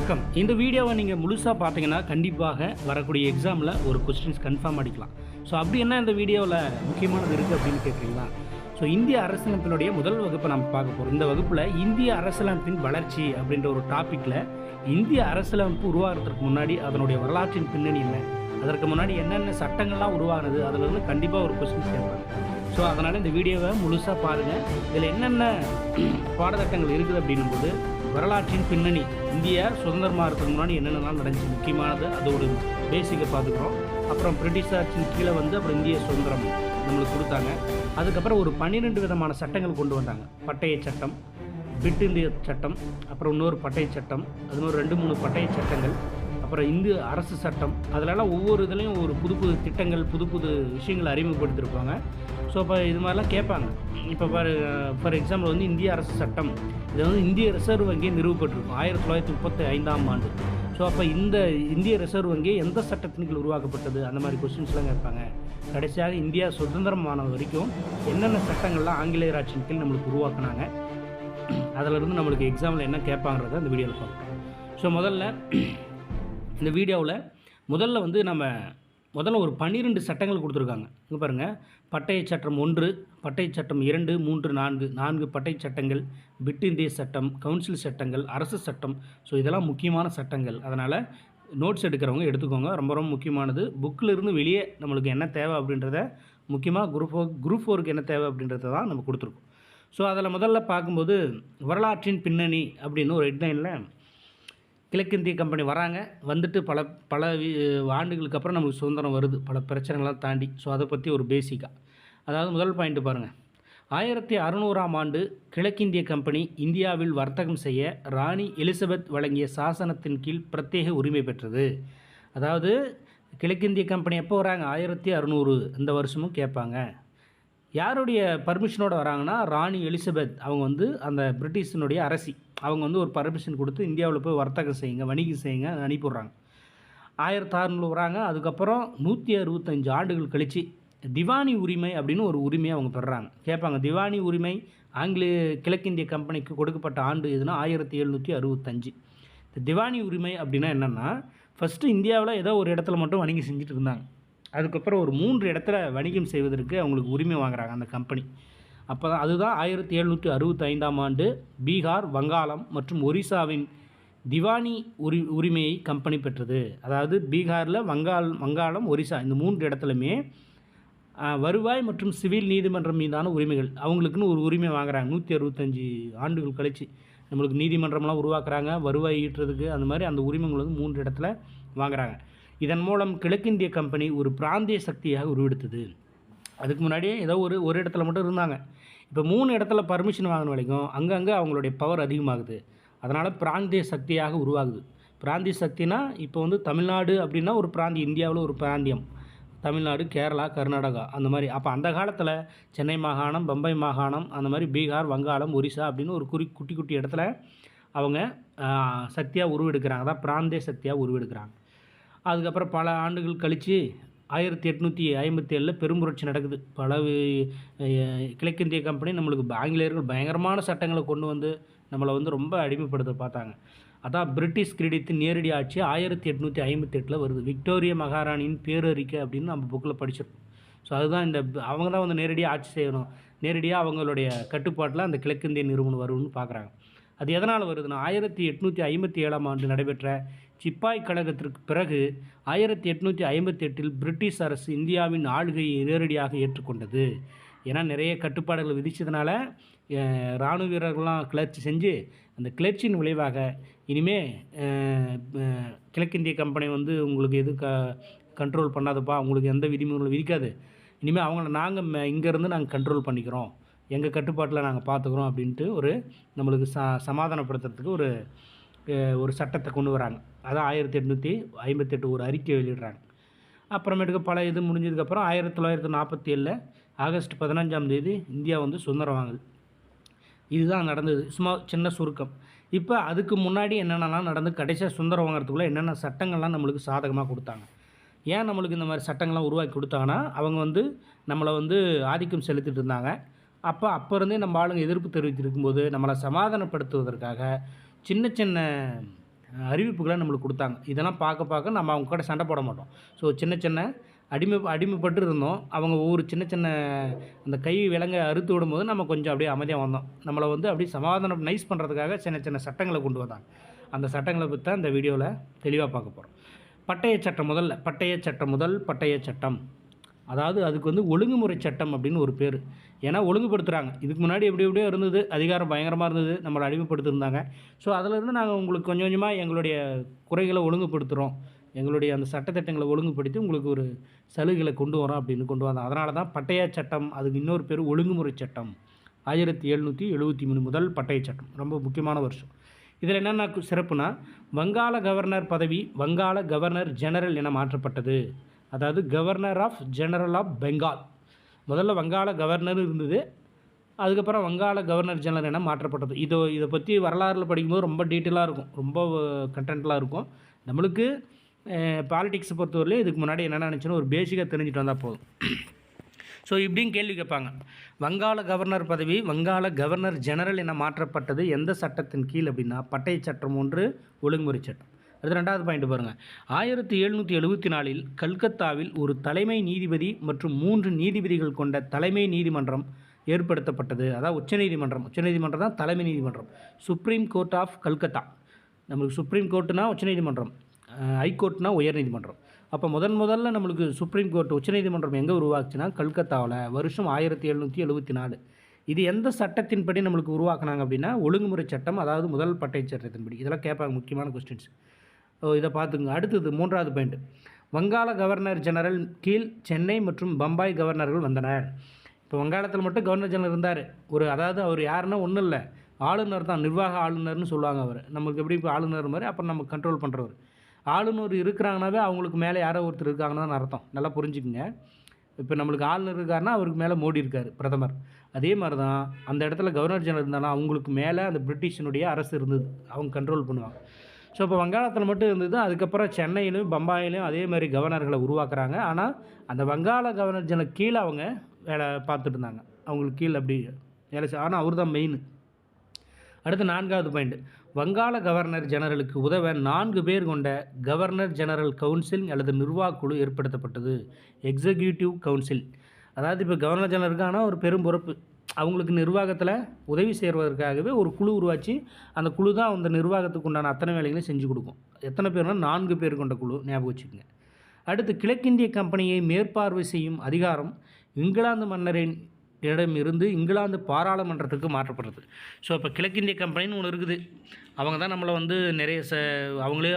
வணக்கம். இந்த வீடியோவை நீங்கள் முழுசாக பார்த்தீங்கன்னா கண்டிப்பாக வரக்கூடிய எக்ஸாமில் ஒரு கொஸ்டின்ஸ் கன்ஃபார்ம் அடிக்கலாம். ஸோ அப்படி என்ன இந்த வீடியோவில் முக்கியமானது இருக்குது அப்படின்னு கேட்குறீங்களா? ஸோ இந்திய அரசியலமைப்பினுடைய முதல் வகுப்பை நம்ம பார்க்க போகிறோம். இந்த வகுப்பில் இந்திய அரசியலமைப்பின் வளர்ச்சி அப்படின்ற ஒரு டாப்பிக்கில் இந்திய அரசியலமைப்பு உருவாகிறதுக்கு முன்னாடி அதனுடைய வரலாற்றின் பின்னணி என்ன, அதற்கு முன்னாடி என்னென்ன சட்டங்கள்லாம் உருவானது, அதில் இருந்து கண்டிப்பாக ஒரு கொஸ்டின்ஸ் கேட்பாங்க. ஸோ அதனால் இந்த வீடியோவை முழுசாக பாருங்கள். இதில் என்னென்ன பாடத்திட்டங்கள் இருக்குது அப்படின்னும்போது வரலாற்றின் பின்னணி, இந்தியா சுதந்திரமாக இருக்கிறதுக்கு முன்னாடி என்னென்னலாம் நடந்துச்சு முக்கியமானது, அது ஒரு பேசிக்கை பார்த்துக்கிறோம். அப்புறம் பிரிட்டிஷ் ஆட்சியின் கீழே அப்புறம் இந்திய சுதந்திரம் நம்மளுக்கு கொடுத்தாங்க. அதுக்கப்புறம் ஒரு 12 விதமான சட்டங்கள் கொண்டு வந்தாங்க. பட்டய சட்டம், பிட் இந்திய சட்டம், அப்புறம் இன்னொரு பட்டய சட்டம், அது மாதிரி 2-3 பட்டய சட்டங்கள், அப்புறம் இந்திய அரசு சட்டம். அதிலலாம் ஒவ்வொரு இதுலேயும் ஒரு புது புது திட்டங்கள், புது புது விஷயங்களை அறிமுகப்படுத்தியிருப்பாங்க. ஸோ அப்போ இது மாதிரிலாம் கேட்பாங்க. இப்போ ஃபார் எக்ஸாம்பிள் இந்திய அரசு சட்டம், இது இந்திய ரிசர்வ் வங்கி நிறுவப்பட்டிருக்கும் 1935ஆம் ஆண்டு. ஸோ அப்போ இந்த இந்திய ரிசர்வ் வங்கி எந்த சட்டத்தின் கீழ் உருவாக்கப்பட்டது, அந்த மாதிரி கொஸ்டின்ஸ்லாம் கேட்பாங்க. கடைசியாக இந்தியா சுதந்திரமான வரைக்கும் என்னென்ன சட்டங்கள்லாம் ஆங்கிலேயர் ஆட்சியின் கீழ் நம்மளுக்கு உருவாக்குனாங்க, அதிலிருந்து நம்மளுக்கு எக்ஸாமில் என்ன கேட்பாங்கிறத அந்த வீடியோவில் பார்க்கலாம். ஸோ இந்த வீடியோவில் முதல்ல ஒரு 12 சட்டங்கள் கொடுத்துருக்காங்க. இங்கே பாருங்கள், பட்டய சட்டம் 1, பட்டய சட்டம் 2, 3, 4 பட்டய சட்டங்கள், பிட் இந்திய சட்டம், கவுன்சில் சட்டங்கள், அரசு சட்டம். ஸோ இதெல்லாம் முக்கியமான சட்டங்கள். அதனால் நோட்ஸ் எடுக்கிறவங்க எடுத்துக்கோங்க. ரொம்ப ரொம்ப முக்கியமானது. புக்கில் இருந்து வெளியே நம்மளுக்கு என்ன தேவை அப்படின்றத, முக்கியமாக குரூப் 4க்கு என்ன தேவை அப்படின்றத தான் நம்ம கொடுத்துருக்கோம். ஸோ அதில் முதல்ல பார்க்கும்போது வரலாற்றின் பின்னணி அப்படின்னு ஒரு ஹெட்லைனில் கிழக்கிந்திய கம்பெனி வராங்க, வந்துட்டு பல ஆண்டுகளுக்கு அப்புறம் நம்மளுக்கு சுதந்திரம் வருது, பல பிரச்சனைகள்லாம் தாண்டி. ஸோ அதை பற்றி ஒரு பேசிக்காக, அதாவது முதல் பாயிண்ட்டு பாருங்கள். 1600ஆம் ஆண்டு கிழக்கிந்திய கம்பெனி இந்தியாவில் வர்த்தகம் செய்ய ராணி எலிசபெத் வழங்கிய சாசனத்தின் கீழ் பிரத்யேக உரிமை பெற்றது. அதாவது கிழக்கிந்திய கம்பெனி எப்போ வராங்க? 1600 இந்த வருஷமும் கேட்பாங்க. யாருடைய பர்மிஷனோடு வராங்கன்னா, ராணி எலிசபெத். அவங்க அந்த பிரிட்டிஷினுடைய அரசி. அவங்க ஒரு பர்மிஷன் கொடுத்து இந்தியாவில் போய் வர்த்தகம் செய்யுங்க, வணிகம் செய்யுங்க அனுப்பிடுறாங்க. 1600 வராங்க. அதுக்கப்புறம் 165 ஆண்டுகள் கழித்து திவானி உரிமை அப்படின்னு ஒரு உரிமையை அவங்க பெறுறாங்க. கேட்பாங்க, திவானி உரிமை கிழக்கிந்திய கம்பெனிக்கு கொடுக்கப்பட்ட ஆண்டு எதுனா 1765. இந்த திவானி உரிமை அப்படின்னா என்னென்னா, ஃபஸ்ட்டு இந்தியாவில் ஏதோ ஒரு இடத்துல மட்டும் வணிகம் செஞ்சுட்டு இருந்தாங்க. அதுக்கப்புறம் ஒரு 3 இடத்துல வணிகம் செய்வதற்கு அவங்களுக்கு உரிமை வாங்குறாங்க அந்த கம்பெனி. அதுதான் 1765ஆம் ஆண்டு பீகார், வங்காளம் மற்றும் ஒரிசாவின் திவானி உரிமையை கம்பெனி பெற்றது. அதாவது பீகாரில் வங்காளம், ஒரிசா இந்த 3 இடத்துலையுமே வருவாய் மற்றும் சிவில் நீதிமன்றம் மீதான உரிமைகள், அவங்களுக்குன்னு ஒரு உரிமை வாங்குறாங்க. 165 ஆண்டுகள் கழித்து நம்மளுக்கு நீதிமன்றம்லாம் உருவாக்குறாங்க, வருவாய் ஈட்டுறதுக்கு. அந்த மாதிரி அந்த உரிமைகள் 3 இடத்துல வாங்குறாங்க. இதன் மூலம் கிழக்கிந்திய கம்பெனி ஒரு பிராந்திய சக்தியாக உருவெடுத்தது. அதுக்கு முன்னாடியே ஏதோ ஒரு இடத்துல மட்டும் இருந்தாங்க. இப்போ 3 இடத்துல பர்மிஷன் வாங்கின வரைக்கும் அங்கங்கே அவங்களுடைய பவர் அதிகமாகுது. அதனால் பிராந்திய சக்தியாக உருவாகுது. பிராந்திய சக்தினா இப்போ தமிழ்நாடு அப்படின்னா ஒரு பிராந்தியம், இந்தியாவில் ஒரு பிராந்தியம். தமிழ்நாடு, கேரளா, கர்நாடகா அந்த மாதிரி. அப்போ அந்த காலத்தில் சென்னை மாகாணம், பம்பை மாகாணம், அந்த மாதிரி பீகார், வங்காளம், ஒரிசா அப்படின்னு ஒரு குட்டி குட்டி இடத்துல அவங்க சக்தியாக உருவெடுக்கிறாங்க. அதான் பிராந்திய சக்தியாக உருவெடுக்கிறாங்க. அதுக்கப்புறம் பல ஆண்டுகள் கழித்து 1857 பெரும்புரட்சி நடக்குது. கிழக்கிந்திய கம்பெனி நம்மளுக்கு ஆங்கிலேயர்கள் பயங்கரமான சட்டங்களை கொண்டு வந்து நம்மளை ரொம்ப அடிமைப்படுத்த பார்த்தாங்க. அதான் பிரிட்டிஷ் கிரீடத்தின் நேரடி ஆட்சி 1858 வருது. விக்டோரியா மகாராணியின் பேரறிக்கை அப்படின்னு நம்ம புக்கில் படிச்சிருக்கோம். ஸோ அதுதான் அவங்க தான் நேரடியாக ஆட்சி செய்யணும், நேரடியாக அவங்களுடைய கட்டுப்பாட்டில் அந்த கிழக்கிந்திய நிறுவனம் வரும்னு பார்க்குறாங்க. அது எதனால் வருதுன்னா, 1857ஆம் ஆண்டு நடைபெற்ற சிப்பாய் கழகத்திற்கு பிறகு 1858 பிரிட்டிஷ் அரசு இந்தியாவின் ஆளுகையை நேரடியாக ஏற்றுக்கொண்டது. ஏன்னா நிறைய கட்டுப்பாடுகள் விதித்ததுனால இராணுவ வீரர்கள்லாம் கிளர்ச்சி செஞ்சு, அந்த கிளர்ச்சியின் விளைவாக இனிமேல் கிழக்கிந்திய கம்பெனி உங்களுக்கு எது கண்ட்ரோல் பண்ணாதப்பா, உங்களுக்கு எந்த விதிமுறைகளும் விதிக்காது, இனிமேல் அவங்கள நாங்கள் இங்கேருந்து நாங்கள் கண்ட்ரோல் பண்ணிக்கிறோம், எங்கள் கட்டுப்பாட்டில் நாங்கள் பார்த்துக்குறோம் அப்படின்ட்டு நம்மளுக்கு சமாதானப்படுத்துறதுக்கு ஒரு சட்டத்தை கொண்டு வராங்க. அதான் 1858 ஒரு அறிக்கை வெளியிடுறாங்க. அப்புறமேட்டுக்கு பல இது முடிஞ்சதுக்கப்புறம் 1947 ஆகஸ்ட் 15ஆம் தேதி இந்தியா சுதந்திரம் வாங்குது. இதுதான் நடந்தது. சும்மா சின்ன சுருக்கம். இப்போ அதுக்கு முன்னாடி என்னென்னலாம் நடந்து கடைசியாக சுதந்திரம் வாங்குறதுக்குள்ளே என்னென்ன சட்டங்கள்லாம் நம்மளுக்கு சாதகமாக கொடுத்தாங்க, ஏன் நம்மளுக்கு இந்த மாதிரி சட்டங்கள்லாம் உருவாக்கி கொடுத்தாங்கன்னா, அவங்க நம்மளை ஆதிக்கம் செலுத்திட்டு இருந்தாங்க. அப்போ இருந்தே நம்ம ஆளுங்க எதிர்ப்பு தெரிவித்திருக்கும்போது நம்மளை சமாதானப்படுத்துவதற்காக சின்ன சின்ன அறிவிப்புகளை நம்மளுக்கு கொடுத்தாங்க. இதெல்லாம் பார்க்க நம்ம அவங்க கூட சண்டை போட மாட்டோம். ஸோ சின்ன சின்ன அடிமைப்பட்டு இருந்தோம். அவங்க ஒவ்வொரு சின்ன சின்ன அந்த கை விலங்க அறுத்து விடும்போது நம்ம கொஞ்சம் அப்படியே அமைதியாக வந்தோம். நம்மளை வந்து அப்படியே சமாதானம் நைஸ் பண்ணுறதுக்காக சின்ன சின்ன சட்டங்களை கொண்டு வந்தாங்க. அந்த சட்டங்களை பற்றி தான் இந்த வீடியோவில் தெளிவாக பார்க்க போகிறோம். பட்டய சட்டம், அதாவது அதுக்கு வந்து ஒழுங்குமுறை சட்டம் அப்படின்னு ஒரு பேர். ஏன்னா ஒழுங்குபடுத்துகிறாங்க. இதுக்கு முன்னாடி எப்படியோ இருந்தது, அதிகாரம் பயங்கரமாக இருந்தது, நம்மளை அடிமைப்படுத்திருந்தாங்க. ஸோ அதிலேருந்து நாங்கள் உங்களுக்கு கொஞ்சம் கொஞ்சமாக எங்களுடைய குறைகளை ஒழுங்குபடுத்துகிறோம், எங்களுடைய அந்த சட்டத்திட்டங்களை ஒழுங்குபடுத்தி உங்களுக்கு ஒரு சலுகைகளை கொண்டு வரோம் அப்படின்னு கொண்டு வந்தோம். அதனால தான் பட்டய சட்டம், அதுக்கு இன்னொரு பேர் ஒழுங்குமுறை சட்டம். 1773 முதல் பட்டய சட்டம், ரொம்ப முக்கியமான வருஷம். இதில் என்னென்ன சிறப்புனா, வங்காள கவர்னர் பதவி வங்காள கவர்னர் ஜெனரல் என மாற்றப்பட்டது. அதாவது governor of general of Bengal. முதல்ல வங்காள கவர்னர் இருந்தது, அதுக்கப்புறம் வங்காள கவர்னர் ஜெனரல் என மாற்றப்பட்டது. இதை பற்றி வரலாறில் படிக்கும்போது ரொம்ப டீட்டெயிலாக இருக்கும், ரொம்ப கண்டென்ட்லாம் இருக்கும். நம்மளுக்கு பாலிடிக்ஸை பொறுத்தவரையிலே இதுக்கு முன்னாடி என்ன நினச்சுன்னு ஒரு பேசிக்காக தெரிஞ்சுட்டு வந்தால் போதும். ஸோ இப்படின்னு கேள்வி கேட்பாங்க. வங்காள கவர்னர் பதவி வங்காள கவர்னர் ஜெனரல் என மாற்றப்பட்டது எந்த சட்டத்தின் கீழ் அப்படின்னா, பட்டய சட்டம் 1 ஒழுங்குமுறை சட்டம். அடுத்து 2வது பாயிண்ட் பாருங்கள். 1774 கல்கத்தாவில் ஒரு தலைமை நீதிபதி மற்றும் 3 நீதிபதிகள் கொண்ட தலைமை நீதிமன்றம் ஏற்படுத்தப்பட்டது. அதாவது உச்சநீதிமன்றம் தான் தலைமை நீதிமன்றம். Supreme court of Calcutta. நம்மளுக்கு சுப்ரீம் கோர்ட்டுனா உச்சநீதிமன்றம், ஹைகோர்ட்னா உயர்நீதிமன்றம். அப்போ முதல்ல நம்மளுக்கு சுப்ரீம் கோர்ட் உச்சநீதிமன்றம் எங்கே உருவாக்குச்சுன்னா கல்கத்தாவில், வருஷம் 1774. இது எந்த சட்டத்தின்படி நம்மளுக்கு உருவாக்குனாங்க அப்படின்னா, ஒழுங்குமுறை சட்டம், அதாவது முதல் பட்டய சட்டத்தின்படி. இதெல்லாம் கேட்பாங்க, முக்கியமான கொஸ்டின்ஸ். இதை பார்த்துங்க. அடுத்தது 3வது பாயிண்ட். வங்காள கவர்னர் ஜெனரல் கீழ் சென்னை மற்றும் பம்பாய் கவர்னர்கள் வந்தனர். இப்போ வங்காளத்தில் மட்டும் கவர்னர் ஜெனரல் இருந்தார். அதாவது அவர் யாருன்னா ஒன்றும் இல்லை, ஆளுநர் தான், நிர்வாக ஆளுநர்னு சொல்லுவாங்க அவர். நமக்கு எப்படி இப்போ ஆளுநர் மாதிரி அப்புறம் நம்ம கண்ட்ரோல் பண்ணுறவர். ஆளுநர் இருக்கிறாங்கனாவே அவங்களுக்கு மேலே யாரோ ஒருத்தர் இருக்காங்கன்னு தான் அர்த்தம். நல்லா புரிஞ்சுக்குங்க. இப்போ நம்மளுக்கு ஆளுநர் இருக்காருன்னா அவருக்கு மேலே மோடி இருக்கார், பிரதமர். அதே மாதிரி தான் அந்த இடத்துல கவர்னர் ஜெனரல் இருந்தாலும் அவங்களுக்கு மேலே அந்த பிரிட்டிஷினுடைய அரசு இருந்தது, அவங்க கண்ட்ரோல் பண்ணுவாங்க. ஸோ இப்போ வங்காளத்தில் மட்டும் இருந்தது. அதுக்கப்புறம் சென்னையிலும் பம்பாயிலும் அதே மாதிரி கவர்னர்களை உருவாக்குறாங்க. ஆனால் அந்த வங்காள கவர்னர் ஜெனரல் கீழே அவங்க வேலை பார்த்துட்டு இருந்தாங்க, அவங்களுக்கு கீழே அப்படி வேலை ஆனால் அவர் தான் மெயின். அடுத்து 4வது பாயிண்ட். வங்காள கவர்னர் ஜெனரலுக்கு உதவ 4 பேர் கொண்ட கவர்னர் ஜெனரல் கவுன்சில் அல்லது நிர்வாக குழு ஏற்படுத்தப்பட்டது. Executive council. அதாவது இப்போ கவர்னர் ஜெனரலுக்கான ஒரு பெரும் பொறுப்பு, அவங்களுக்கு நிர்வாகத்தில் உதவி செய்வதற்காகவே ஒரு குழு உருவாச்சு. அந்த குழு தான் அந்த நிர்வாகத்துக்கு உண்டான அத்தனை வேலைகளையும் செஞ்சு கொடுக்கும். எத்தனை பேர்னா 4 பேர் கொண்ட குழு, ஞாபகம் வச்சுக்கோங்க. அடுத்து கிழக்கிந்திய கம்பெனியை மேற்பார்வை செய்யும் அதிகாரம் இங்கிலாந்து மன்னரின் இடமிருந்து இங்கிலாந்து பாராளுமன்றத்துக்கு மாற்றப்படுறது. ஸோ இப்போ கிழக்கிந்திய கம்பெனின்னு ஒன்று இருக்குது. அவங்க தான் நம்மளை வந்து நிறைய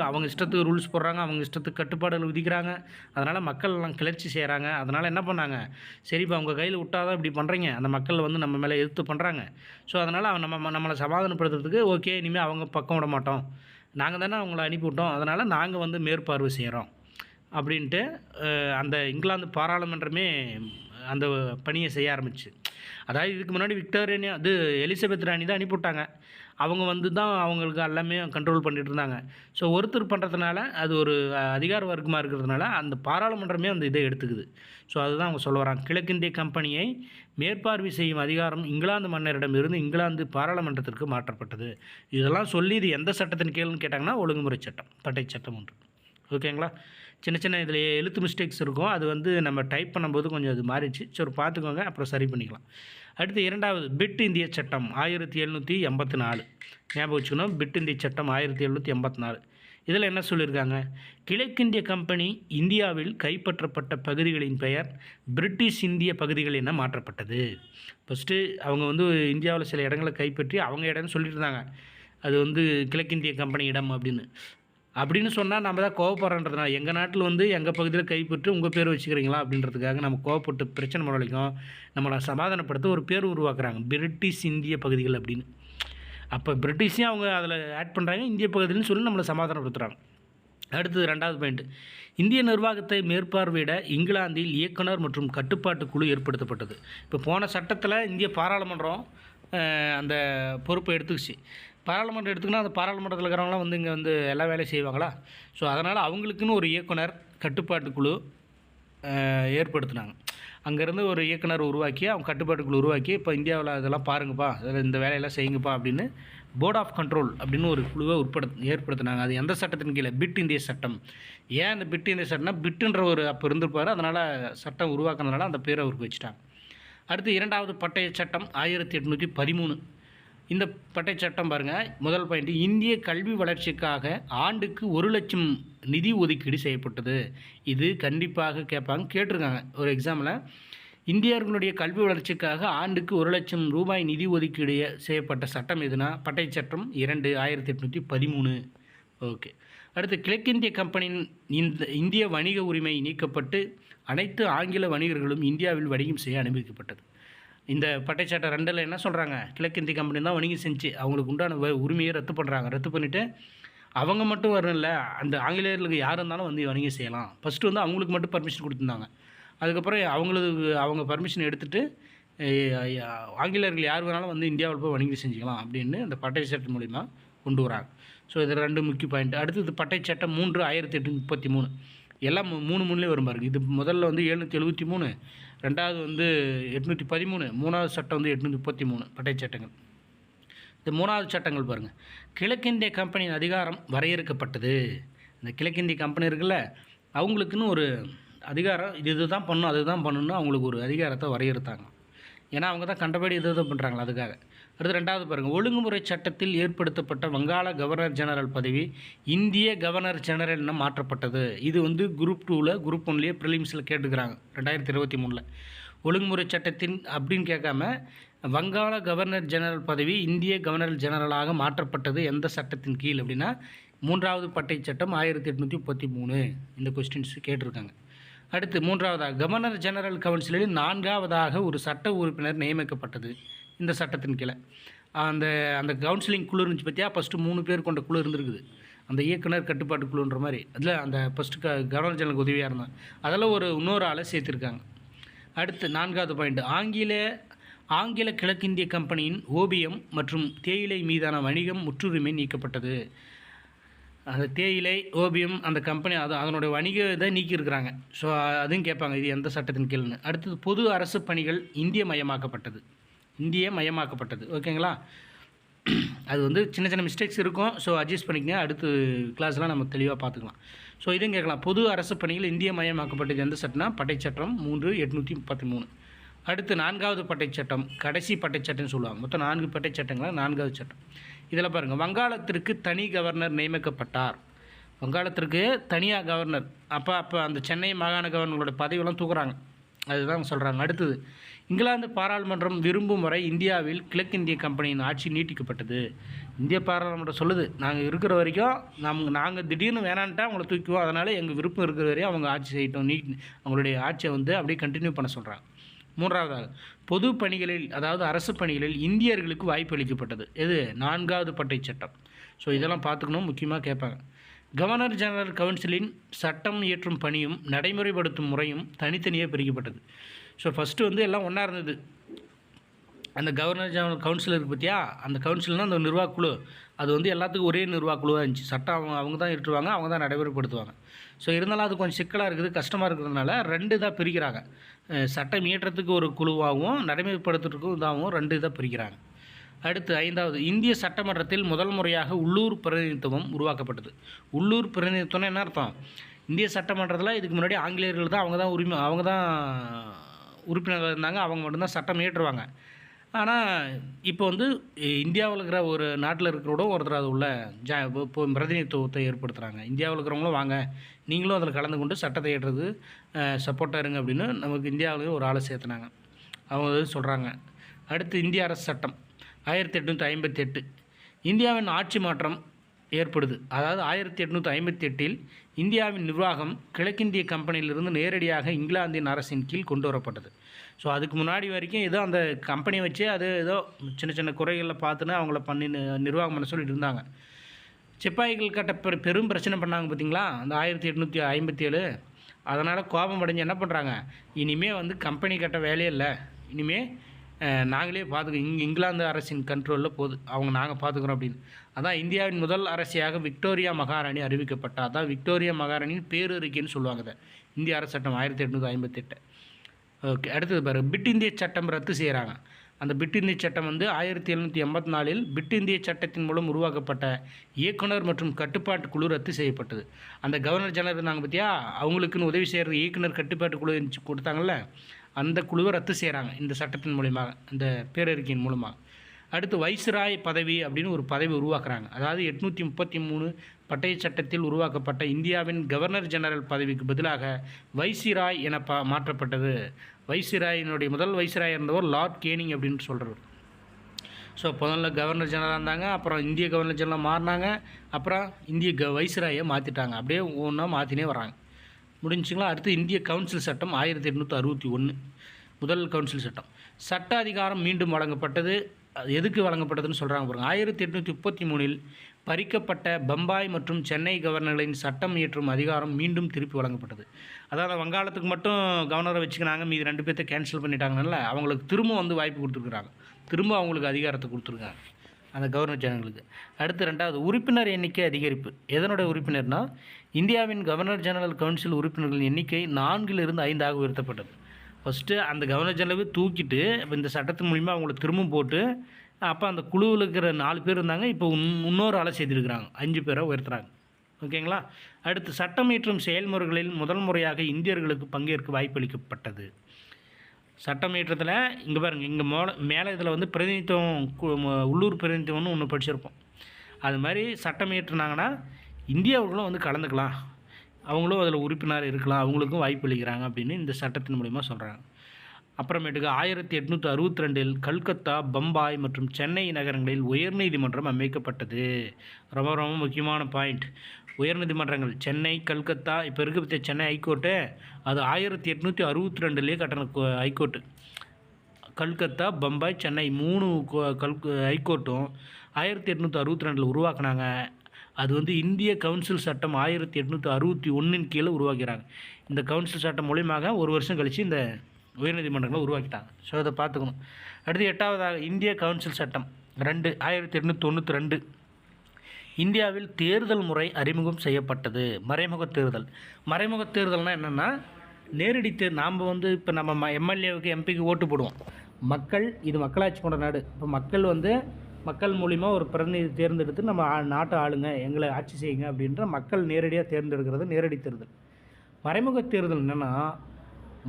அவங்க இஷ்டத்துக்கு ரூல்ஸ் போடுறாங்க, அவங்க இஷ்டத்துக்கு கட்டுப்பாடுகள் விதிக்கிறாங்க. அதனால் மக்கள் எல்லாம் கிளர்ச்சி செய்கிறாங்க. அதனால் என்ன பண்ணாங்க, சரிப்பா அவங்க கையில் விட்டால் தான் இப்படி பண்ணுறீங்க, அந்த மக்கள் வந்து நம்ம மேலே எதிர்த்து பண்ணுறாங்க. ஸோ அதனால் நம்மளை சமாதானப்படுத்துறதுக்கு ஓகே, இனிமேல் அவங்க பக்கம் விட மாட்டோம், நாங்கள் தானே அவங்கள அனுப்பிவிட்டோம், அதனால் நாங்கள் வந்து மேற்பார்வை செய்கிறோம் அப்படின்ட்டு அந்த இங்கிலாந்து பாராளுமன்றமே அந்த பணியை செய்ய ஆரம்பிச்சு. அதாவது இதுக்கு முன்னாடி விக்டோரியா எலிசபெத் ராணி தான் அனுப்பிவிட்டாங்க. அவங்க வந்து தான் அவங்களுக்கு எல்லாமே கண்ட்ரோல் பண்ணிட்டு இருந்தாங்க. ஸோ ஒருத்தர் பண்ணுறதுனால அது ஒரு அதிகார வர்க்கமாக இருக்கிறதுனால அந்த பாராளுமன்றமே அந்த இதை எடுத்துக்குது. ஸோ அதுதான் அவங்க சொல்ல வராங்க. கிழக்கிந்திய கம்பெனியை மேற்பார்வை செய்யும் அதிகாரம் இங்கிலாந்து மன்னரிடமிருந்து இங்கிலாந்து பாராளுமன்றத்திற்கு மாற்றப்பட்டது. இதெல்லாம் சொல்லி இது எந்த சட்டத்தின் கீழ்னு கேட்டாங்கன்னா ஒழுங்குமுறை சட்டம், பட்டய சட்டம் 1. ஓகேங்களா? சின்ன இதில் எழுத்து மிஸ்டேக்ஸ் இருக்கும், அது வந்து நம்ம டைப் பண்ணும்போது கொஞ்சம் அது மாறிடுச்சு. சரி பார்த்துக்கோங்க, அப்புறம் சரி பண்ணிக்கலாம். அடுத்து 2வது பிட் இந்திய சட்டம் 1784. ஞாபகம் வச்சுக்கணும், பிட் இந்திய சட்டம் 1784. இதில் என்ன சொல்லியிருக்காங்க, கிழக்கிந்திய கம்பெனி இந்தியாவில் கைப்பற்றப்பட்ட பகுதிகளின் பெயர் பிரிட்டிஷ் இந்திய பகுதிகள் என மாற்றப்பட்டது. ஃபஸ்ட்டு அவங்க வந்து இந்தியாவில் சில இடங்களை கைப்பற்றி அவங்க இடம்னு சொல்லிட்டு இருந்தாங்க, அது வந்து கிழக்கிந்திய கம்பெனி இடம் அப்படின்னு சொன்னால் நம்ம தான் கோவப்படுறன்றதுனால, எங்கள் நாட்டில் வந்து எங்கள் பகுதியில் கைப்பற்றி உங்கள் பேர் வச்சுக்கிறீங்களா அப்படின்றதுக்காக நம்ம கோவப்பட்டு பிரச்சனை வரைக்கும் நம்மளை சமாதானப்படுத்த ஒரு பேர் உருவாக்குறாங்க, பிரிட்டிஷ் இந்திய பகுதிகள் அப்படின்னு. அப்போ பிரிட்டிஷையும் அவங்க அதில் ஆட் பண்ணுறாங்க, இந்திய பகுதின்னு சொல்லி நம்மளை சமாதானப்படுத்துகிறாங்க. அடுத்தது 2வது பாயிண்ட். இந்திய நிர்வாகத்தை மேற்பார்வையிட இங்கிலாந்தில் இயக்குனர் மற்றும் கட்டுப்பாட்டு குழு ஏற்படுத்தப்பட்டது. இப்போ போன சட்டத்தில் இந்திய பாராளுமன்றம் அந்த பொறுப்பை எடுத்துக்கிச்சு. பாராளுமன்றம் எடுத்துக்கினா அந்த பாராளுமன்றத்தில் இருக்கிறவங்களாம் வந்து இங்கே வந்து எல்லா வேலையும் செய்வாங்களா? ஸோ அதனால் அவங்களுக்குன்னு ஒரு இயக்குனர் கட்டுப்பாட்டு குழு ஏற்படுத்தினாங்க. அங்கேருந்து ஒரு இயக்குனர் உருவாக்கி அவங்க கட்டுப்பாட்டுக்குழு உருவாக்கி, இப்போ இந்தியாவில் இதெல்லாம் பாருங்கப்பா, இந்த வேலையெல்லாம் செய்யுங்கப்பா அப்படின்னு போர்ட் ஆஃப் கண்ட்ரோல் அப்படின்னு ஒரு குழுவை ஏற்படுத்தினாங்க. அது எந்த சட்டத்தின் கீழே? பிட் இந்திய சட்டம். ஏன் அந்த பிட் இந்திய சட்டம்னா, பிட்டுன்ற ஒரு அப்போ இருந்திருப்பார், அதனால் சட்டம் உருவாக்குனதுனால அந்த பேரை அவருக்கு வச்சுட்டாங்க. அடுத்து இரண்டாவது பட்டய சட்டம் 1813. இந்த பட்டய சட்டம் பாருங்கள், முதல் பாயிண்ட், இந்திய கல்வி வளர்ச்சிக்காக ஆண்டுக்கு 1,00,000 நிதி ஒதுக்கீடு செய்யப்பட்டது. இது கண்டிப்பாக கேட்டிருக்காங்க ஒரு எக்ஸாமில். இந்தியர்களுடைய கல்வி வளர்ச்சிக்காக ஆண்டுக்கு 1,00,000 ரூபாய் நிதி ஒதுக்கீடு செய்யப்பட்ட சட்டம் எதுனா பட்டய சட்டம் 2 1813. ஓகே. அடுத்து கிழக்கிந்திய கம்பெனியின் இந்திய வணிக உரிமை நீக்கப்பட்டு அனைத்து ஆங்கில வணிகர்களும் இந்தியாவில் வணிகம் செய்ய அனுமதிக்கப்பட்டது. இந்த பட்டய சட்டம் 2ல் என்ன சொல்கிறாங்க? கிழக்கிந்திய கம்பெனி தான் வணிகம் செஞ்சு அவங்களுக்கு உண்டான உரிமையை ரத்து பண்ணுறாங்க. ரத்து பண்ணிவிட்டு அவங்க மட்டும் வரல, அந்த ஆங்கிலேயர்களுக்கு யார் இருந்தாலும் வந்து வணிகம் செய்யலாம். ஃபஸ்ட்டு வந்து அவங்களுக்கு மட்டும் பர்மிஷன் கொடுத்துருந்தாங்க. அதுக்கப்புறம் அவங்க பர்மிஷன் எடுத்துகிட்டு ஆங்கிலேயர்கள் யார் வேணாலும் வந்து இந்தியாவில் போய் வணிகம் செஞ்சுக்கலாம் அப்படின்னு அந்த பட்டய சட்டம் மூலிமா கொண்டு வராங்க. ஸோ இது 2 முக்கிய பாயிண்ட். அடுத்தது பட்டய சட்டம் 3 1833. எல்லாம் 3 வரும் பாருங்க. இது முதல்ல வந்து 773, ரெண்டாவது வந்து 813, மூணாவது சட்டம் வந்து 833 பட்டய சட்டங்கள். இந்த 3வது சட்டங்கள் பாருங்கள், கிழக்கிந்திய கம்பெனியின் அதிகாரம் வரையறுக்கப்பட்டது. இந்த கிழக்கிந்திய கம்பெனி இருக்குல்ல, அவங்களுக்குன்னு ஒரு அதிகாரம், இதுதான் பண்ணணும் அதுதான் பண்ணணும்னு அவங்களுக்கு ஒரு அதிகாரத்தை வரையறுத்தாங்க. ஏன்னா அவங்க தான் கண்டபடி இது பண்ணுறாங்களா, அதுக்காக. அடுத்து 2வது பாருங்கள், ஒழுங்குமுறை சட்டத்தில் ஏற்படுத்தப்பட்ட வங்காள கவர்னர் ஜெனரல் பதவி இந்திய கவர்னர் ஜெனரல் என மாற்றப்பட்டது. இது வந்து குரூப் 2ல் குரூப் 1லேயே ப்ரிலிம்ஸில் கேட்டுக்கிறாங்க 2023. ஒழுங்குமுறை சட்டத்தின் அப்படின்னு கேட்காம வங்காள கவர்னர் ஜெனரல் பதவி இந்திய கவர்னர் ஜெனரலாக மாற்றப்பட்டது எந்த சட்டத்தின் கீழ் அப்படின்னா 3வது பட்டய சட்டம் 1833. இந்த கொஸ்டின்ஸ் கேட்டிருக்காங்க. அடுத்து 3வதாக கவர்னர் ஜெனரல் கவுன்சிலில் 4வதாக ஒரு சட்ட உறுப்பினர் நியமிக்கப்பட்டது இந்த சட்டத்தின் கீழே. அந்த கவுன்சிலிங் குழு இருந்துச்சு பார்த்தியா, ஃபஸ்ட்டு 3 பேர் கொண்ட குழு இருந்திருக்குது, அந்த இயக்குனர் கட்டுப்பாட்டு குழுன்ற மாதிரி. அதில் அந்த ஃபஸ்ட்டு கவர்னர் ஜெனரலுக்கு உதவியாக இருந்தாங்க, அதில் இன்னொரு ஆளை சேர்த்துருக்காங்க. அடுத்து 4வது பாயிண்ட், ஆங்கில கிழக்கிந்திய கம்பெனியின் ஓபியம் மற்றும் தேயிலை மீதான வணிகம் முற்றுரிமை நீக்கப்பட்டது. அந்த தேயிலை ஓபியம் அந்த கம்பெனி அதனுடைய வணிக இதை நீக்கியிருக்கிறாங்க. ஸோ அதுவும் கேட்பாங்க, இது எந்த சட்டத்தின் கீழ்னு. அடுத்தது பொது அரசு பணிகள் இந்திய மயமாக்கப்பட்டது. ஓகேங்களா? அது வந்து சின்ன சின்ன மிஸ்டேக்ஸ் இருக்கும், ஸோ அட்ஜஸ்ட் பண்ணிக்கங்க. அடுத்து கிளாஸ்லாம் நம்ம தெளிவாக பார்த்துக்கலாம். ஸோ இதுவும் கேட்கலாம், பொது அரசு பணிகள் இந்திய மயமாக்கப்பட்டது எந்த சட்டம்னா பட்டய சட்டம் 3 833. அடுத்து 4வது பட்டய சட்டம், கடைசி பட்டய சட்டம்னு சொல்லுவாங்க. மொத்தம் 4 பட்டய சட்டங்களாக 4வது சட்டம். இதில் பாருங்கள், வங்காளத்திற்கு தனி கவர்னர் நியமிக்கப்பட்டார். வங்காளத்திற்கு தனியாக கவர்னர், அப்போ அந்த சென்னை மாகாண கவர்னரோட பதவியெல்லாம் தூக்குறாங்க, அதுதான் சொல்கிறாங்க. அடுத்தது, இங்கிலாந்து பாராளுமன்றம் விரும்பும் வரை இந்தியாவில் கிழக்கிந்திய கம்பெனியின் ஆட்சி நீட்டிக்கப்பட்டது. இந்திய பாராளுமன்றம் சொல்லுது, நாங்கள் இருக்கிற வரைக்கும் நாங்கள் திடீர்னு வேணான்ட்டா அவங்கள தூக்குவோம், அதனால் எங்கள் விருப்பம் இருக்கிற வரையும் அவங்க ஆட்சி செய்யட்டும், அவங்களுடைய ஆட்சியை வந்து அப்படியே கண்டினியூ பண்ண சொல்கிறாங்க. 3வதாக பொது பணிகளில், அதாவது அரசு பணிகளில் இந்தியர்களுக்கு வாய்ப்பு அளிக்கப்பட்டது. இது 4வது பட்டய சட்டம். ஸோ இதெல்லாம் பார்த்துக்கணும், முக்கியமாக கேட்பாங்க. கவர்னர் ஜெனரல் கவுன்சிலின் சட்டம் இயற்றும் பணியும் நடைமுறைப்படுத்தும் முறையும் தனித்தனியாக பிரிக்கப்பட்டது. ஸோ ஃபஸ்ட்டு வந்து எல்லாம் ஒன்றா இருந்தது. அந்த கவர்னர் ஜெனரல் கவுன்சில் இருக்குது பார்த்தியா, அந்த கவுன்சில்னால் அந்த நிர்வாகக்குழு, அது வந்து எல்லாத்துக்கும் ஒரே நிர்வாகக்குழுவாக இருந்துச்சு. சட்டம் அவங்க தான் இட்டுருவாங்க, அவங்க தான் நடைமுறைப்படுத்துவாங்க. ஸோ இருந்தாலும் அது கொஞ்சம் சிக்கலாக இருக்குது, கஷ்டமாக இருக்கிறதுனால 2 இதாக பிரிக்கிறாங்க. சட்டம் இயற்றத்துக்கு ஒரு குழுவாகவும் நடைமுறைப்படுத்துறதுக்கும் இதாகவும் 2 இதாக பிரிக்கிறாங்க. அடுத்து 5வது, இந்திய சட்டமன்றத்தில் முதல் முறையாக உள்ளூர் பிரதிநிதித்துவம் உருவாக்கப்பட்டது. உள்ளூர் பிரதிநிதித்துவம்னா என்ன அர்த்தம்? இந்திய சட்டமன்றத்தில் இதுக்கு முன்னாடி ஆங்கிலேயர்கள் தான் அவங்க தான் உறுப்பினர்கள் இருந்தாங்க, அவங்க மட்டும்தான் சட்டம் இயற்றுவாங்க. ஆனால் இப்போ வந்து இந்தியாவில் இருக்கிற ஒரு நாட்டில் இருக்கிறோட ஒருத்தர் அது உள்ள இப்போ பிரதிநிதித்துவத்தை ஏற்படுத்துகிறாங்க. இந்தியாவில் இருக்கிறவங்களும் வாங்க, நீங்களும் அதில் கலந்து கொண்டு சட்டத்தை ஏற்றுறது சப்போர்ட்டாக இருங்க அப்படின்னு நமக்கு இந்தியாவிலையும் ஒரு ஆளை சேர்த்துனாங்க, அவங்க சொல்கிறாங்க. அடுத்து இந்திய அரசு சட்டம் 1858. இந்தியாவின் ஆட்சி மாற்றம் ஏற்படுது. அதாவது 1858இல் இந்தியாவின் நிர்வாகம் கிழக்கிந்திய கம்பெனியிலிருந்து நேரடியாக இங்கிலாந்தின் அரசின் கீழ் கொண்டு வரப்பட்டது. ஸோ அதுக்கு முன்னாடி வரைக்கும் ஏதோ அந்த கம்பெனியை வச்சு அது ஏதோ சின்ன சின்ன குறைகளில் பார்த்துன்னு அவங்கள பண்ணி நிர்வாகம் பண்ண சொல்லிட்டு இருந்தாங்க. சிப்பாய்கள் கட்ட பெரும் பிரச்சனை பண்ணாங்க பார்த்திங்களா, அந்த 1857. அதனால் கோபம் அடைஞ்சு என்ன பண்ணுறாங்க, இனிமேல் வந்து கம்பெனி கட்ட வேலையே இல்லை, இனிமேல் நாங்களே இங்கிலாந்து அரசின் கண்ட்ரோலில் போகுது, நாங்கள் பார்த்துக்குறோம் அப்படின்னு. அதான் இந்தியாவின் முதல் அரசியாக விக்டோரியா மகாராணி அறிவிக்கப்பட்டால், அதான் விக்டோரியா மகாராணியின் பேரறிக்கைன்னு சொல்லுவாங்க இதை, இந்திய அரசு சட்டம் 1858. ஓகே. அடுத்தது பாரு, பிட் இந்திய சட்டம் ரத்து செய்கிறாங்க. அந்த பிட் இந்திய சட்டம் வந்து 1784 பிட் இந்திய சட்டத்தின் மூலம் உருவாக்கப்பட்ட இயக்குனர் மற்றும் கட்டுப்பாட்டு குழு ரத்து செய்யப்பட்டது. அந்த கவர்னர் ஜெனரல் இருந்தாங்க பார்த்தியா, அவங்களுக்குன்னு உதவி செய்கிற இயக்குனர் கட்டுப்பாட்டு குழு கொடுத்தாங்கல்ல, அந்த குழுவை ரத்து செய்கிறாங்க இந்த சட்டத்தின் மூலியமாக, இந்த பேரறிக்கையின் மூலமாக. அடுத்து வைஸ்ராய் பதவி அப்படின்னு ஒரு பதவி உருவாக்குறாங்க. அதாவது 833 பட்டய சட்டத்தில் உருவாக்கப்பட்ட இந்தியாவின் கவர்னர் ஜெனரல் பதவிக்கு பதிலாக வைசிராய் என மாற்றப்பட்டது. வைசிராயினுடைய முதல் வைசிராய் இருந்தவர் லார்ட் கேனிங் அப்படின்னு சொல்கிறவர். ஸோ முதல்ல கவர்னர் ஜெனரலாக இருந்தாங்க, அப்புறம் இந்திய கவர்னர் ஜெனரலாக மாறினாங்க, அப்புறம் இந்திய வைசிராயை மாற்றிட்டாங்க. அப்படியே ஒன்றா மாற்றினே வராங்க. முடிஞ்சுங்களா? அடுத்து இந்திய கவுன்சில் சட்டம் 1861 முதல் கவுன்சில் சட்டம். சட்ட அதிகாரம் மீண்டும் வழங்கப்பட்டது. அது எதுக்கு வழங்கப்பட்டதுன்னு சொல்கிறாங்க பாருங்கள். 1833 பறிக்கப்பட்ட பம்பாய் மற்றும் சென்னை கவர்னர்களின் சட்டம் இயற்றும் அதிகாரம் மீண்டும் திருப்பி வழங்கப்பட்டது. அதாவது வங்காளத்துக்கு மட்டும் கவர்னரை வச்சுக்கினாங்க, மீது 2 பேர்த்த கேன்சல் பண்ணிட்டாங்கனால அவங்களுக்கு திரும்ப வந்து வாய்ப்பு கொடுத்துருக்குறாங்க, திரும்ப அவங்களுக்கு அதிகாரத்தை கொடுத்துருக்காங்க அந்த கவர்னர் ஜெனரலுக்கு. அடுத்து 2வது உறுப்பினர் எண்ணிக்கை அதிகரிப்பு. எதனுடைய உறுப்பினர்னால் இந்தியாவின் கவர்னர் ஜெனரல் கவுன்சில் உறுப்பினர்களின் எண்ணிக்கை 4லிருந்து 5ஆக உயர்த்தப்பட்டது. ஃபஸ்ட்டு அந்த கவர்னர் ஜெனரலை தூக்கிட்டு இப்போ இந்த சட்டத்தின் மூலிமா அவங்கள திரும்பவும் போட்டு, அப்போ அந்த குழுவில் இருக்கிற 4 பேர் இருந்தாங்க, இப்போ இன்னொரு ஆளை செய்திருக்கிறாங்க, 5 பேரை உயர்த்துறாங்க. ஓகேங்களா? அடுத்து சட்டம் இயற்றும் செயல்முறைகளில் முதல் முறையாக இந்தியர்களுக்கு பங்கேற்க வாய்ப்பளிக்கப்பட்டது. சட்டம் இயற்றத்தில் இங்கே பாருங்கள், இங்கே மேலே இதில் வந்து பிரதிநிதித்துவம், உள்ளூர் பிரதிநிதித்துவம்னு ஒன்று படிச்சிருப்போம். அது மாதிரி சட்டம் இயற்றுனாங்கன்னா இந்தியாவுக்குள்ளே வந்து கலந்துக்கலாம், அவங்களும் அதில் உறுப்பினர் இருக்கலாம், அவங்களுக்கும் வாய்ப்பு அளிக்கிறாங்க அப்படின்னு இந்த சட்டத்தின் மூலிமா சொல்கிறாங்க. அப்புறமேட்டுக்கு 1862 கல்கத்தா, பம்பாய் மற்றும் சென்னை நகரங்களில் உயர்நீதிமன்றம் அமைக்கப்பட்டது. ரொம்ப ரொம்ப முக்கியமான பாயிண்ட். உயர்நீதிமன்றங்கள் சென்னை, கல்கத்தா, இப்போ இருக்க சென்னை ஹைகோர்ட்டு அது 1862 கட்டண ஹைகோர்ட்டு. கல்கத்தா, பம்பாய், சென்னை 3 ஹைகோர்ட்டும் 1862 உருவாக்குனாங்க. அது வந்து இந்திய கவுன்சில் சட்டம் 1861 கீழே உருவாக்கிறாங்க. இந்த கவுன்சில் சட்டம் மூலியமாக ஒரு வருஷம் கழித்து இந்த உயர்நீதிமன்றங்களை உருவாக்கிட்டாங்க. ஸோ அதை பார்த்துக்கணும். அடுத்து 8வதாக இந்திய கவுன்சில் சட்டம் 1892. இந்தியாவில் தேர்தல் முறை அறிமுகம் செய்யப்பட்டது. மறைமுக தேர்தல். மறைமுக தேர்தல்னால் என்னென்னா நேரடி நாம் வந்து இப்போ நம்ம எம்எல்ஏவுக்கு, எம்பிக்கு ஓட்டு போடுவோம். மக்கள், இது மக்களாட்சி கொண்ட நாடு. இப்போ மக்கள் வந்து மக்கள் மூலிமா ஒரு பிரதிநிதி தேர்ந்தெடுத்து நம்ம நாட்டை ஆளுங்க, எங்களை ஆட்சி செய்யுங்க அப்படின்ற மக்கள் நேரடியாக தேர்ந்தெடுக்கிறது நேரடி தேர்தல். மறைமுக தேர்தல் என்னென்னா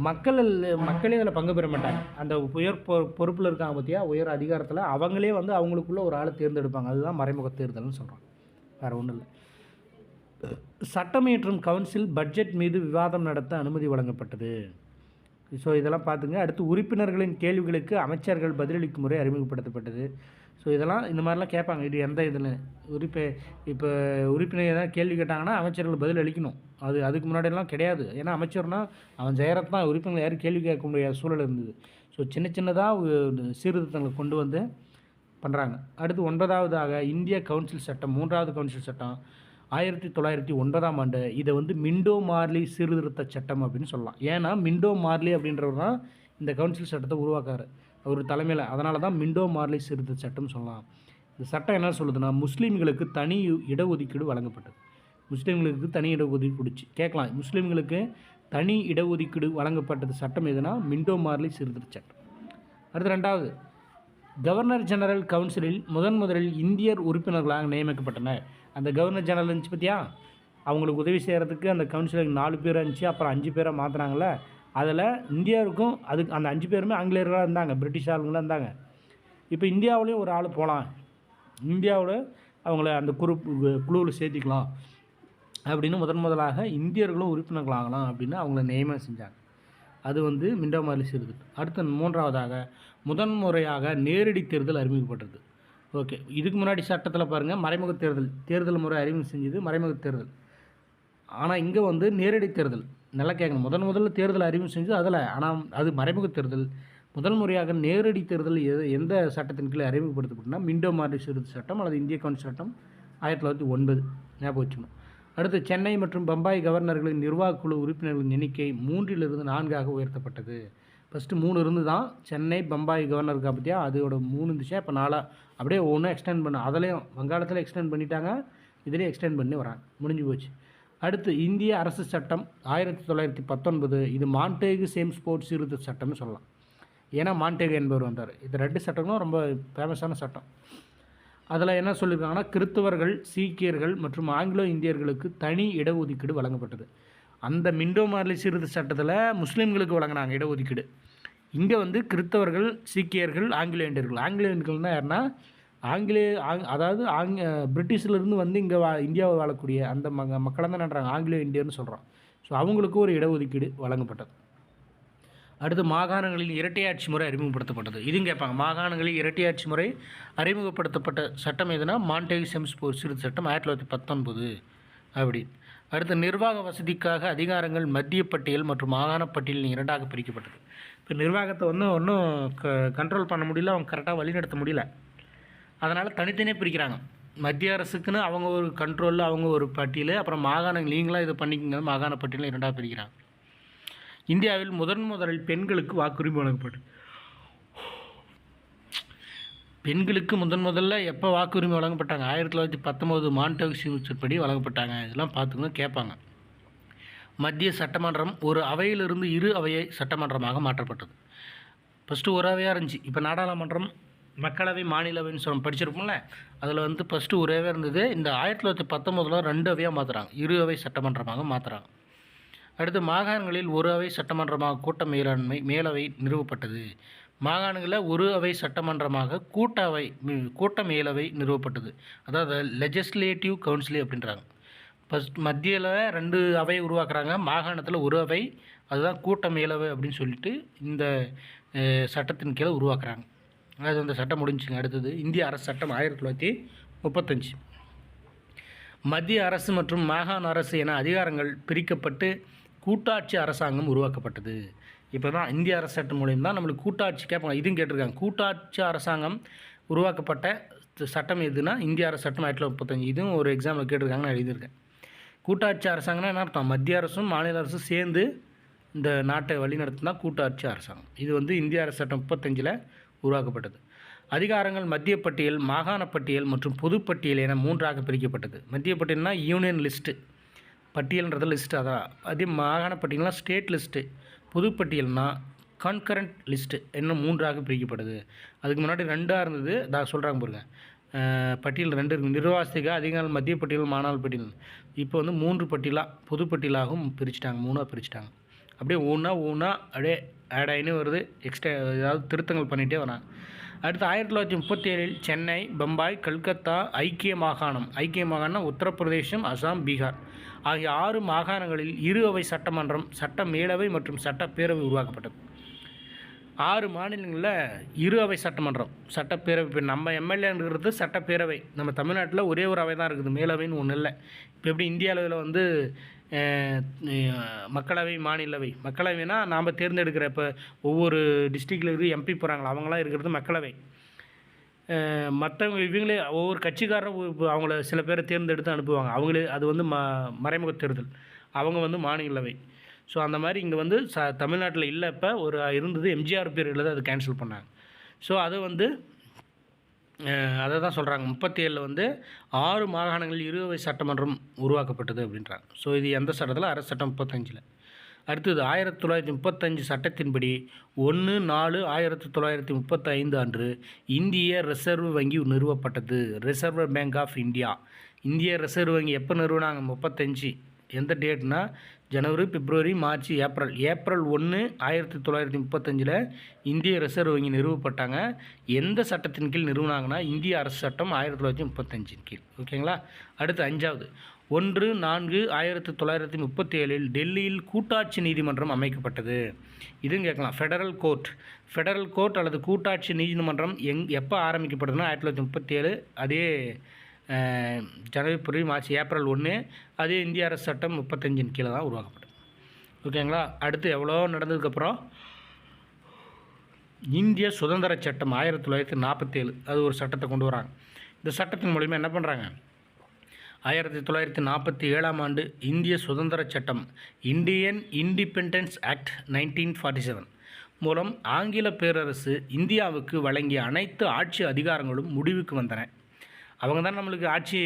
மக்களே அதில் பங்கு பெற மாட்டாங்க. அந்த உயர் பொறுப்பில் இருக்காங்க பார்த்தியா, உயர் அதிகாரத்தில், அவங்களே வந்து அவங்களுக்குள்ள ஒரு ஆளை தேர்ந்தெடுப்பாங்க. அதுதான் மறைமுக தேர்தல்னு சொல்கிறோம், வேறு ஒன்றும் இல்லை. சட்டம் இயற்றும் கவுன்சில் பட்ஜெட் மீது விவாதம் நடத்த அனுமதி வழங்கப்பட்டது. ஸோ இதெல்லாம் பார்த்துங்க. அடுத்து உறுப்பினர்களின் கேள்விகளுக்கு அமைச்சர்கள் பதிலளிக்கும் முறை அறிமுகப்படுத்தப்பட்டது. ஸோ இதெல்லாம் இந்த மாதிரிலாம் கேட்பாங்க. இது எந்த இதில் இப்போ உறுப்பினர் ஏதாவது கேள்வி கேட்டாங்கன்னா அமைச்சர்கள் பதில் அளிக்கணும். அதுக்கு முன்னாடியெல்லாம் கிடையாது. ஏன்னா அமைச்சர்னால் அவன் ஜெயரத் தான், உறுப்பினர்கள் யாரும் கேள்வி கேட்க முடியாத சூழல் இருந்தது. ஸோ சின்னதாக சீர்திருத்தங்களை கொண்டு வந்து பண்ணுறாங்க. அடுத்து 9வதாக இந்திய கவுன்சில் சட்டம், 3வது கவுன்சில் சட்டம் 1909 இதை வந்து மிண்டோ மார்லி சீர்திருத்த சட்டம் அப்படின்னு சொல்லலாம். ஏன்னா மிண்டோ மார்லி அப்படின்றவர் தான் இந்த கவுன்சில் சட்டத்தை உருவாக்காரு, அவர் தலைமையில். அதனால தான் மிண்டோ மார்லி சீர்திருத்த சட்டம் சொல்லலாம். இந்த சட்டம் என்ன சொல்லுதுன்னா முஸ்லீம்களுக்கு தனி இடஒதுக்கீடு வழங்கப்பட்டது. முஸ்லீம்களுக்கு தனி இடஒதுக்கீடு கேட்கலாம். முஸ்லீம்களுக்கு தனி இடஒதுக்கீடு வழங்கப்பட்டது சட்டம் எதுனா மிண்டோ மார்லி சீர்திருத்த சட்டம். அடுத்து 2வது கவர்னர் ஜெனரல் கவுன்சிலில் முதலில் இந்தியர் உறுப்பினர்களாக நியமிக்கப்பட்டனர். அந்த கவர்னர் ஜெனரல் இருந்துச்சு பார்த்தியா, அவங்களுக்கு உதவி செய்கிறதுக்கு அந்த கவுன்சிலுக்கு 4 பேர் இருந்துச்சு, அப்புறம் 5 பேரை மாற்றினாங்களே. அதில் இந்தியாவுக்கும் அதுக்கு அந்த 5 பேருமே ஆங்கிலேயர்களாக இருந்தாங்க, பிரிட்டிஷ் ஆளுங்களாக இருந்தாங்க. இப்போ இந்தியாவிலேயும் ஒரு ஆள் போகலாம், இந்தியாவில் அவங்கள அந்த குழுவில் சேர்த்திக்கலாம் அப்படின்னு முதலாக இந்தியர்களும் உறுப்பினர்களாகலாம் அப்படின்னு அவங்கள நியமனம் செஞ்சாங்க. அது வந்து மிண்டோ மார்லி சீர்திருத்தம். அடுத்து 3வதாக முதன்முறையாக நேரடி தேர்தல் அறிமுகப்பட்டது. ஓகே, இதுக்கு முன்னாடி சட்டத்தில் பாருங்கள் மறைமுக தேர்தல் முறை அறிமுகம் செஞ்சது மறைமுக தேர்தல். ஆனால் இங்கே வந்து நேரடி தேர்தல். நல்லா கேட்கணும். முதல்ல தேர்தல் அறிமுகம் செஞ்சது அதில், ஆனால் அது மறைமுக தேர்தல். முதல் முறையாக நேரடி தேர்தல் எந்த சட்டத்தின் கீழே அறிமுகப்படுத்தப்பட்டுனா மிண்டோ மார்லி சீர்திருத்த சட்டம் அல்லது இந்திய கவுன்சில் சட்டம் 1909 ஞாபகம் வச்சுக்கணும். அடுத்து சென்னை மற்றும் பம்பாய் கவர்னர்களின் நிர்வாக குழு உறுப்பினர்களின் எண்ணிக்கை 3லிருந்து 4ஆக உயர்த்தப்பட்டது. ஃபஸ்ட்டு 3 இருந்து தான் சென்னை, பம்பாய் கவர்னருக்கு பார்த்தியா, அதோட 3 இருந்துச்சா, இப்போ 4 அப்படியே ஒன்று எக்ஸ்டெண்ட் பண்ண. அதுலேயும் வங்காளத்தில் எக்ஸ்டெண்ட் பண்ணிட்டாங்க, இதுலேயும் எக்ஸ்டெண்ட் பண்ணி வராங்க, முடிஞ்சு போச்சு. அடுத்து இந்திய அரசு சட்டம் 1919. இது மாண்டேகு சேம்ஸ்போர்ட் சீர்திருத்த சட்டம்னு சொல்லலாம். ஏன்னா மாண்டேகு என்பவர் வந்தார். இது 2 சட்டங்களும் ரொம்ப ஃபேமஸான சட்டம். அதில் என்ன சொல்லியிருக்காங்கன்னா, கிறிஸ்தவர்கள், சீக்கியர்கள் மற்றும் ஆங்கிலோ இந்தியர்களுக்கு தனி இடஒதுக்கீடு வழங்கப்பட்டது. அந்த மிண்டோ மார்லி சீர்திருத்த சட்டத்தில் முஸ்லீம்களுக்கு வழங்கினாங்க இடஒதுக்கீடு. இங்கே வந்து கிறிஸ்தவர்கள், சீக்கியர்கள், ஆங்கிலோ இந்தியர்கள். ஆங்கிலோ இந்தியர்கள்னால் யாருன்னா அதாவது பிரிட்டிஷ்லேருந்து வந்து இங்கே இந்தியாவை வாழக்கூடிய அந்த மக்களை தான் நன்றாங்க ஆங்கிலோ இந்தியர்னு சொல்கிறோம். ஸோ அவங்களுக்கு ஒரு இடஒதுக்கீடு வழங்கப்பட்டது. அடுத்து மாகாணங்களில் இரட்டையாட்சி முறை அறிமுகப்படுத்தப்பட்டது. இதுவும் கேட்பாங்க. மாகாணங்களில் இரட்டையாட்சி முறை அறிமுகப்படுத்தப்பட்ட சட்டம் எதுனா மாண்டேகு செம்ஸ்போர்ட் சீர்திருத்த சட்டம் 1919 அப்படி. அடுத்து நிர்வாக வசதிக்காக அதிகாரங்கள் மத்திய பட்டியல் மற்றும் மாகாண பட்டியலில் 2ஆக பிரிக்கப்பட்டது. இப்போ நிர்வாகத்தை வந்து ஒன்றும் கண்ட்ரோல் பண்ண முடியல, அவங்க கரெக்டாக வழிநடத்த முடியல. அதனால் தனித்தனியாக பிரிக்கிறாங்க. மத்திய அரசுக்குன்னு அவங்க ஒரு கண்ட்ரோலில் அவங்க ஒரு பட்டியல், அப்புறம் மாகாணங்கள் நீங்களாம் இதை பண்ணிக்கங்க மாகாண பட்டியலில் 2ஆக பிரிக்கிறாங்க. இந்தியாவில் முதலில் பெண்களுக்கு வாக்குரிமை வழங்கப்பட்டது. பெண்களுக்கு முதல்ல எப்போ வாக்குரிமை வழங்கப்பட்டாங்க? 1919 மாண்டேகு சீர்திருத்தப்படி வழங்கப்பட்டாங்க. இதெல்லாம் பார்த்துக்கணும், கேட்பாங்க. மத்திய சட்டமன்றம் ஒரு அவையிலிருந்து 2 அவையை சட்டமன்றமாக மாற்றப்பட்டது. ஃபஸ்ட்டு ஒரு அவையாக இருந்துச்சு. இப்போ நாடாளுமன்றம், மக்களவை, மாநிலவைன்னு படிச்சிருப்போம்ல, அதில் வந்து ஃபஸ்ட்டு ஒரு அவையாக இருந்தது. இந்த 1919 2 அவையாக மாற்றுறாங்க. 2 அவை சட்டமன்றமாக மாற்றுறாங்க. அடுத்து மாகாணங்களில் ஒரு அவை சட்டமன்றமாக மேலவை நிறுவப்பட்டது. மாகாணங்களில் ஒரு அவை சட்டமன்றமாக கூட்ட மேலவை நிறுவப்பட்டது. அதாவது லெஜிஸ்லேட்டிவ் கவுன்சில் அப்படின்றாங்க. ஃபஸ்ட் மத்தியில் 2 அவை உருவாக்குறாங்க, மாகாணத்தில் ஒரு அவை, அதுதான் கூட்ட மேலவை அப்படின்னு சொல்லிட்டு இந்த சட்டத்தின் கீழே உருவாக்குறாங்க. அது அந்த சட்டம் முடிஞ்சுங்க. அடுத்தது இந்திய அரசு சட்டம் 1935. மத்திய அரசு மற்றும் மாகாண அரசு என அதிகாரங்கள் பிரிக்கப்பட்டு கூட்டாட்சி அரசாங்கம் உருவாக்கப்பட்டது. இப்போ தான் இந்திய அரசு சட்டம் மூலியம் தான் நம்மளுக்கு கூட்டாட்சி கேட்பாங்க. இதுவும் கேட்டிருக்காங்க. கூட்டாட்சி அரசாங்கம் உருவாக்கப்பட்ட சட்டம் எதுனா இந்திய அரசு சட்டம் 1935. இதுவும் ஒரு எக்ஸாம்பிள் கேட்டிருக்காங்க, நான் எழுதியிருக்கேன். கூட்டாட்சி அரசாங்கம்னா என்ன அர்த்தம்? மத்திய அரசும் மாநில அரசும் சேர்ந்து இந்த நாட்டை வழிநடத்தினா கூட்டாட்சி அரசாங்கம். இது வந்து இந்திய அரசு சட்டம் 35 உருவாக்கப்பட்டது. அதிகாரங்கள் மத்திய பட்டியல், மாகாண பட்டியல் மற்றும் பொதுப்பட்டியல் என 3ஆக பிரிக்கப்பட்டது. மத்திய பட்டியல்னால் யூனியன் லிஸ்ட்டு, பட்டியல்ன்றது லிஸ்ட்டு, அதான். அதே மாகாண பட்டியல்னால் ஸ்டேட் லிஸ்ட்டு, பொதுப்பட்டியல்னால் கன்கரண்ட் லிஸ்ட்டு இன்னும் 3ஆக பிரிக்கப்படுது. அதுக்கு முன்னாடி 2ஆக இருந்தது, நான் சொல்கிறாங்க பாருங்க. பட்டியல் 2 இருக்குது. நிர்வாசிக அதிகாரம் மத்திய பட்டியல், மாநில பட்டியல். இப்போ வந்து 3 பட்டியலாக பொதுப்பட்டியலாகவும் பிரிச்சுட்டாங்க, 3ஆக பிரிச்சுட்டாங்க. அப்படியே ஒன்றா அப்படியே ஆட் ஆகினே வருது. எக்ஸ்ட்ரா ஏதாவது திருத்தங்கள் பண்ணிகிட்டே வராங்க. அடுத்து 1937 சென்னை, பம்பாய், கல்கத்தா, ஐக்கிய மாகாணம் உத்தரப்பிரதேசம், அசாம், பீகார் ஆகிய 6 மாகாணங்களில் 2 அவை சட்டமன்றம், சட்ட மேலவை மற்றும் சட்டப்பேரவை உருவாக்கப்பட்டது. 6 மாநிலங்களில் 2 அவை சட்டமன்றம், சட்டப்பேரவை. இப்போ நம்ம எம்எல்ஏங்கிறது சட்டப்பேரவை. நம்ம தமிழ்நாட்டில் ஒரே ஒரு அவை தான் இருக்குது, மேலவைன்னு ஒன்றும் இல்லை. இப்போ எப்படி இந்திய அளவில் வந்து மக்களவை, மக்களவைனா நாம் தேர்ந்தெடுக்கிற, இப்போ ஒவ்வொரு டிஸ்ட்ரிக்டில் இருக்கிற எம்பி போகிறாங்களா, அவங்களாம் இருக்கிறது மக்களவை. மற்றவங்க இவங்களே ஒவ்வொரு கட்சிக்காரரும் அவங்கள சில பேரை தேர்ந்தெடுத்து அனுப்புவாங்க, அவங்களே. அது வந்து மறைமுக தேர்தல். அவங்க வந்து மாநிலவை. ஸோ அந்த மாதிரி இங்கே வந்து தமிழ்நாட்டில் இல்லை. இப்போ ஒரு இருந்தது, எம்ஜிஆர் பீரியடில் தான் அது கேன்சல் பண்ணாங்க. ஸோ அது வந்து அதை தான் சொல்கிறாங்க. 37 வந்து 6 மாகாணங்களில் 2 அவை சட்டமன்றம் உருவாக்கப்பட்டது அப்படின்றாங்க. ஸோ இது எந்த சட்டத்தில்? அரசு சட்டம் 35. அடுத்தது 1935 சட்டத்தின்படி 1/4/1935 அன்று இந்திய ரிசர்வ் வங்கி நிறுவப்பட்டது. Reserve bank of India. இந்திய ரிசர்வ் வங்கி எப்போ நிறுவனாங்க? 35. எந்த டேட்னா ஜனவரி, பிப்ரவரி, மார்ச், ஏப்ரல் 1, 1935 இந்திய ரிசர்வ் வங்கி நிறுவப்பட்டாங்க. எந்த சட்டத்தின் கீழ் நிறுவனாங்கன்னா இந்திய அரசு சட்டம் 1935 கீழ். ஓகேங்களா? அடுத்து 5வது 1/4/1937 டெல்லியில் கூட்டாட்சி நீதிமன்றம் அமைக்கப்பட்டது. இதுவும் கேட்கலாம். ஃபெடரல் கோர்ட் அல்லது கூட்டாட்சி நீதிமன்றம் எப்போ ஆரம்பிக்கப்படுதுன்னா 1937. அதே ஜனவரி, பிப்ரவரி, மார்ச், ஏப்ரல் 1. அதே இந்திய அரசு சட்டம் 35 கீழே தான் உருவாக்கப்பட்டது. ஓகேங்களா? அடுத்து எவ்வளோ நடந்ததுக்கப்புறம் இந்திய சுதந்திர சட்டம் 1947 அது ஒரு சட்டத்தை கொண்டு வராங்க. இந்த சட்டத்தின் மூலிமா என்ன பண்ணுறாங்க? 1947 ஆண்டு இந்திய சுதந்திர சட்டம், இந்தியன் இண்டிபெண்டன்ஸ் ஆக்ட் 1947 மூலம் ஆங்கில பேரரசு இந்தியாவுக்கு வழங்கிய அனைத்து ஆட்சி அதிகாரங்களும் முடிவுக்கு வந்தன. அவங்க தான் நம்மளுக்கு ஆட்சி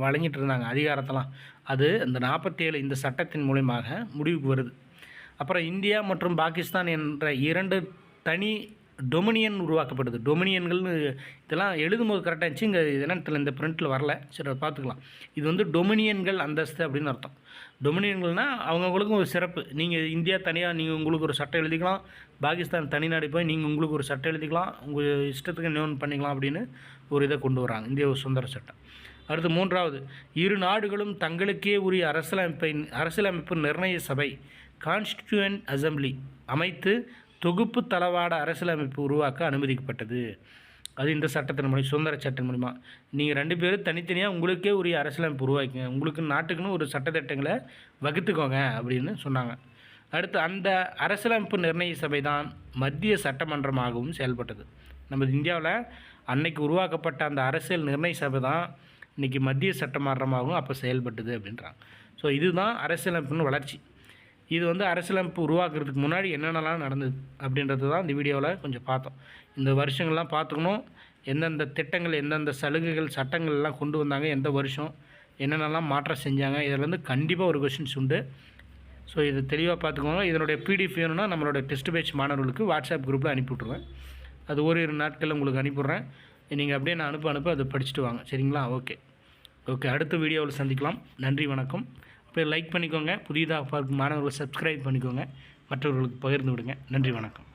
வழங்கிட்டு இருந்தாங்க அதிகாரத்தெல்லாம். அது இந்த 47 இந்த சட்டத்தின் மூலமாக முடிவுக்கு வருது. அப்புறம் இந்தியா மற்றும் பாகிஸ்தான் என்ற 2 தனி டொமினியன் உருவாக்கப்பட்டது. டொமினியன்கள்னு இதெல்லாம் எழுதும்போது கரெக்டாக இருந்துச்சு. இங்கே இதெல்லாம் இந்த பிரிண்ட்டில் வரல. சரி, அதை பார்த்துக்கலாம். இது வந்து டொமினியன்கள் அந்தஸ்து அப்படின்னு அர்த்தம். டொமினியன்கள்னால் அவங்கவுங்களுக்கும் ஒரு சிறப்பு. நீங்கள் இந்தியா தனியாக நீங்கள் உங்களுக்கு ஒரு சட்டம் எழுதிக்கலாம், பாகிஸ்தான் தனிநாடு போய் நீங்கள் உங்களுக்கு ஒரு சட்டம் எழுதிக்கலாம், உங்கள் இஷ்டத்துக்கு இன்னொன்று பண்ணிக்கலாம் அப்படின்னு ஒரு இதை கொண்டு வராங்க, இந்திய சுதந்திர சட்டம். அடுத்து 3வது, இரு நாடுகளும் தங்களுக்கே உரிய அரசியலமைப்பு நிர்ணய சபை கான்ஸ்டிடியூயன்ட் அசம்பிளி அமைத்து தொகுப்பு தளவாட அரசியலமைப்பு உருவாக்க அனுமதிக்கப்பட்டது. அது இந்த சட்டத்தின் மூலம், சுதந்திர சட்டம் மூலிமா. நீங்கள் 2 பேரும் தனித்தனியாக உங்களுக்கே உரிய அரசியலமைப்பு உருவாக்கிங்க, உங்களுக்கு நாட்டுக்குன்னு ஒரு சட்டத்திட்டங்களை வகுத்துக்கோங்க அப்படின்னு சொன்னாங்க. அடுத்து அந்த அரசியலமைப்பு நிர்ணய சபை தான் மத்திய சட்டமன்றமாகவும் செயல்பட்டது. நம்ம இந்தியாவில் அன்னைக்கு உருவாக்கப்பட்ட அந்த அரசியல் நிர்ணய சபை தான் இன்றைக்கி மத்திய சட்டமன்றமாகவும் அப்போ செயல்பட்டது அப்படின்றாங்க. ஸோ இதுதான் அரசியலமைப்புன்னு வளர்ச்சி. இது வந்து அரசியலமைப்பு உருவாக்குறதுக்கு முன்னாடி என்னென்னலாம் நடந்தது அப்படின்றது தான் இந்த வீடியோவில் கொஞ்சம் பார்த்தோம். இந்த வருஷங்கள்லாம் பார்த்துக்கணும், எந்தெந்த திட்டங்கள், எந்தெந்த சலுகைகள், சட்டங்கள் எல்லாம் கொண்டு வந்தாங்க, எந்த வருஷம் என்னென்னலாம் மாற்றம் செஞ்சாங்க, இதில் வந்து கண்டிப்பாக ஒரு கொஷின்ஸ் உண்டு. ஸோ இதை தெளிவாக பார்த்துக்கோங்க. இதனுடைய பிடிஎஃப் வேணும்னா நம்மளோட டெஸ்ட் பேட்ச் மாணவர்களுக்கு வாட்ஸ்அப் குரூப்பில் அனுப்பிவிட்ருவேன். அது ஓரிரு நாட்களில் உங்களுக்கு அனுப்பிவிட்றேன். நீங்கள் அப்படியே நான் அனுப்ப அதை படிச்சுட்டு வாங்க. சரிங்களா? ஓகே, அடுத்த வீடியோவில் சந்திக்கலாம். நன்றி, வணக்கம். இப்போ லைக் பண்ணிக்கோங்க, புதிதாக பார்க்கும் மாணவர்கள் சப்ஸ்கிரைப் பண்ணிக்கோங்க, மற்றவர்களுக்கு பகிர்ந்து விடுங்க. நன்றி, வணக்கம்.